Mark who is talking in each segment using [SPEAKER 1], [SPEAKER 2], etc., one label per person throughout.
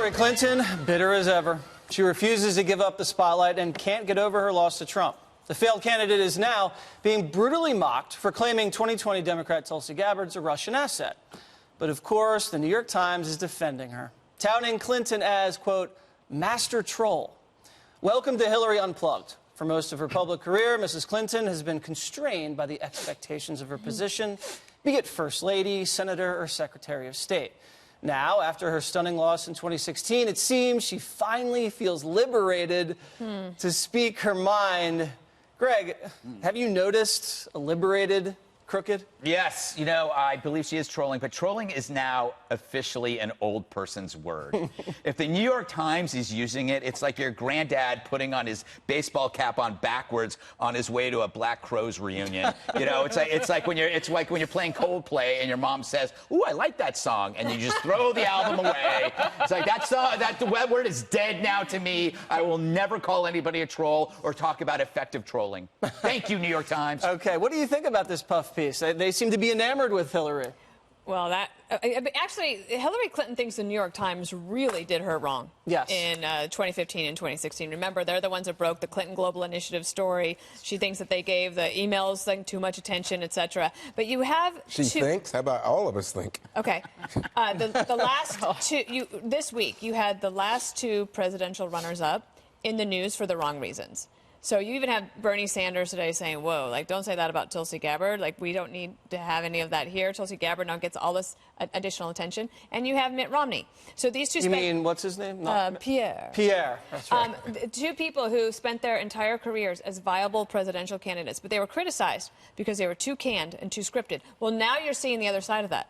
[SPEAKER 1] Hillary Clinton, bitter as ever. She refuses to give up the spotlight and can't get over her loss to Trump. The failed candidate is now being brutally mocked for claiming 2020 Democrat Tulsi Gabbard's a Russian asset. But of course, the New York Times is defending her, touting Clinton as, quote, master troll. Welcome to Hillary Unplugged. For most of her public career, Mrs. Clinton has been constrained by the expectations of her position, be it First Lady, Senator, or Secretary of State. Now, after her stunning loss in 2016, it seems she finally feels liberated to speak her mind. Greg, have you noticed a liberated crooked?
[SPEAKER 2] Yes, you know, I believe she is trolling, but trolling is now officially an old person's word. If the New York Times is using it, it's like your granddad putting on his baseball cap on backwards on his way to a Black Crowes reunion. You know, it's like when you're playing Coldplay and your mom says, "Ooh, I like that song," and you just throw the album away. It's like that word is dead now to me. I will never call anybody a troll or talk about effective trolling. Thank you, New York Times.
[SPEAKER 1] Okay, what do you think about this puff piece? They seem to be enamored with Hillary.
[SPEAKER 3] Well, actually, Hillary Clinton thinks the New York Times really did her wrong.
[SPEAKER 1] Yes.
[SPEAKER 3] In 2015 and 2016. Remember, they're the ones that broke the Clinton Global Initiative story. She thinks that they gave the emails like too much attention, etc. But you have
[SPEAKER 4] She thinks? How about all of us think?
[SPEAKER 3] Okay. The last two, this week, you had the last two presidential runners-up in the news for the wrong reasons. So you even have Bernie Sanders today saying, whoa, like, don't say that about Tulsi Gabbard. Like, we don't need to have any of that here. Tulsi Gabbard now gets all this additional attention. And you have Mitt Romney. So these two...
[SPEAKER 1] You mean, what's his name?
[SPEAKER 3] Pierre.
[SPEAKER 1] Pierre, that's right.
[SPEAKER 3] Two people who spent their entire careers as viable presidential candidates, but they were criticized because they were too canned and too scripted. Well, now you're seeing the other side of that.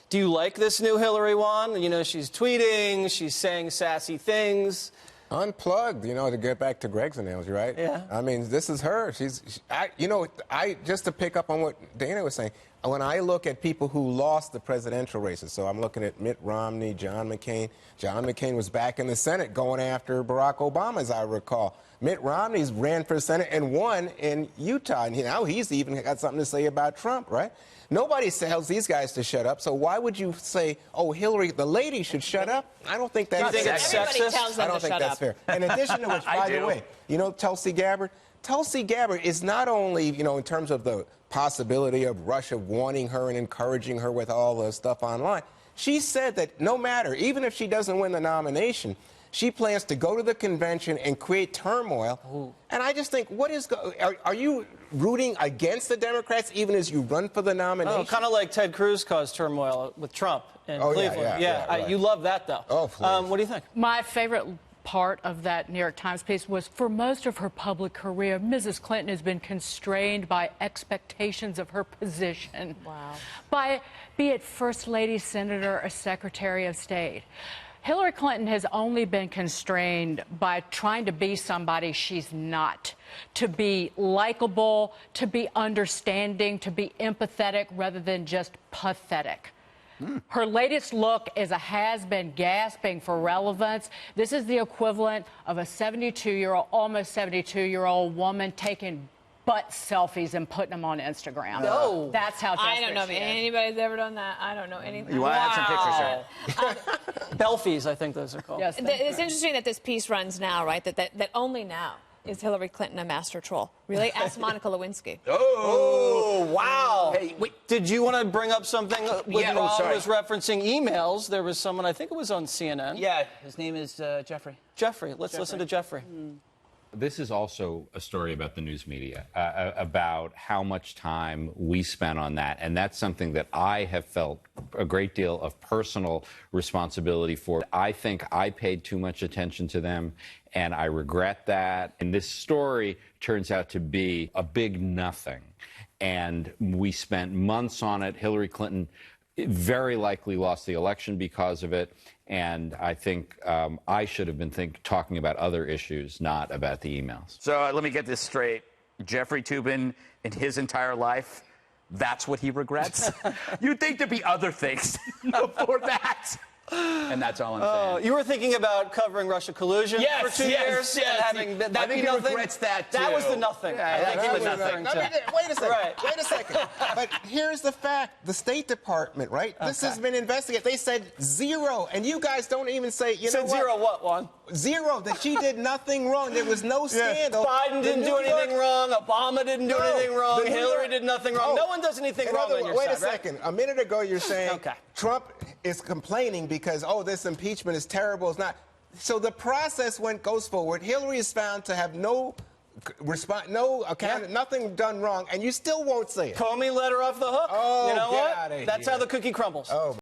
[SPEAKER 1] Do you like this new Hillary, Juan? You know, she's tweeting, she's saying sassy things.
[SPEAKER 4] Unplugged, you know, to get back to Greg's analogy, right?
[SPEAKER 1] Yeah.
[SPEAKER 4] I mean, this is her. Just to pick up on what Dana was saying, when I look at people who lost the presidential races, so I'm looking at Mitt Romney, John McCain. John McCain was back in the Senate going after Barack Obama, as I recall. Mitt Romney's ran for Senate and won in Utah, and now he's even got something to say about Trump, right? Nobody tells these guys to shut up, so why would you say, oh, Hillary, the lady, should shut up? I don't think that's
[SPEAKER 1] fair.
[SPEAKER 3] Everybody tells them
[SPEAKER 4] I don't
[SPEAKER 3] to
[SPEAKER 4] think
[SPEAKER 3] shut
[SPEAKER 4] that's
[SPEAKER 3] up.
[SPEAKER 4] fair. In addition to which, by the way, you know Tulsi Gabbard? Tulsi Gabbard is not only, you know, in terms of the possibility of Russia wanting her and encouraging her with all the stuff online, she said that no matter, even if she doesn't win the nomination, she plans to go to the convention and create turmoil. Ooh. And I just think, are you rooting against the Democrats even as you run for the nomination?
[SPEAKER 1] Oh, kind of like Ted Cruz caused turmoil with Trump in Cleveland.
[SPEAKER 4] Yeah, right.
[SPEAKER 1] You love that, though.
[SPEAKER 4] Oh, please.
[SPEAKER 1] What do you think?
[SPEAKER 5] My favorite part of that New York Times piece was, for most of her public career, Mrs. Clinton has been constrained by expectations of her position.
[SPEAKER 3] Wow.
[SPEAKER 5] Be it First Lady, Senator, or Secretary of State. Hillary Clinton has only been constrained by trying to be somebody she's not, to be likable, to be understanding, to be empathetic rather than just pathetic. Her latest look is a has-been gasping for relevance. This is the equivalent of a 72-year-old, almost 72-year-old woman taking butt selfies and putting them on Instagram.
[SPEAKER 1] No.
[SPEAKER 5] That's how desperate
[SPEAKER 3] I don't know if
[SPEAKER 5] she is.
[SPEAKER 3] anybody's ever done that. I don't know anything.
[SPEAKER 2] You want to add some pictures here?
[SPEAKER 1] Belfies, I think those are called.
[SPEAKER 5] Yes,
[SPEAKER 3] It's interesting that this piece runs now, right? That only now is Hillary Clinton a master troll. Really? Ask Monica Lewinsky.
[SPEAKER 1] Oh, wow.
[SPEAKER 2] Hey, wait.
[SPEAKER 1] Did you want to bring up something when
[SPEAKER 2] Yeah,
[SPEAKER 1] Ron
[SPEAKER 2] sorry.
[SPEAKER 1] was referencing emails? There was someone, I think it was on CNN.
[SPEAKER 2] Yeah, his name is Jeffrey.
[SPEAKER 1] Jeffrey. Let's listen to Jeffrey.
[SPEAKER 6] This is also a story about the news media, about how much time we spent on that. And that's something that I have felt a great deal of personal responsibility for. I think I paid too much attention to them, and I regret that. And this story turns out to be a big nothing. And we spent months on it. Hillary Clinton very likely lost the election because of it. And I think I should have been talking about other issues, not about the emails.
[SPEAKER 2] So let me get this straight. Jeffrey Toobin, in his entire life, that's what he regrets? You'd think there'd be other things before that. And that's all I'm saying.
[SPEAKER 1] You were thinking about covering Russia collusion for 2 years and having that
[SPEAKER 2] I
[SPEAKER 1] be
[SPEAKER 2] think he
[SPEAKER 1] nothing?
[SPEAKER 2] regrets that,
[SPEAKER 1] That
[SPEAKER 2] too.
[SPEAKER 1] was the nothing. I think he was referring to.
[SPEAKER 4] Wait a second.
[SPEAKER 1] Right.
[SPEAKER 4] Wait a second. But here's the fact. The State Department, right? This has been investigated. They said 0. And you guys don't even say, you know
[SPEAKER 1] Said
[SPEAKER 4] what?
[SPEAKER 1] 0 what, Juan?
[SPEAKER 4] 0, that she did nothing wrong. There was no scandal.
[SPEAKER 1] Biden didn't do anything wrong. Obama didn't do anything wrong. Hillary did nothing wrong. No one does anything wrong on your
[SPEAKER 4] wait
[SPEAKER 1] side,
[SPEAKER 4] a second.
[SPEAKER 1] right?
[SPEAKER 4] A minute ago, you're saying
[SPEAKER 1] Okay.
[SPEAKER 4] Trump is complaining because, this impeachment is terrible. It's not. So the process goes forward. Hillary is found to have no response, no account, nothing done wrong, and you still won't say it.
[SPEAKER 1] Comey let her off the hook.
[SPEAKER 4] Oh,
[SPEAKER 1] you know
[SPEAKER 4] get
[SPEAKER 1] what?
[SPEAKER 4] outta
[SPEAKER 1] That's
[SPEAKER 4] here.
[SPEAKER 1] how the cookie crumbles.
[SPEAKER 4] Oh.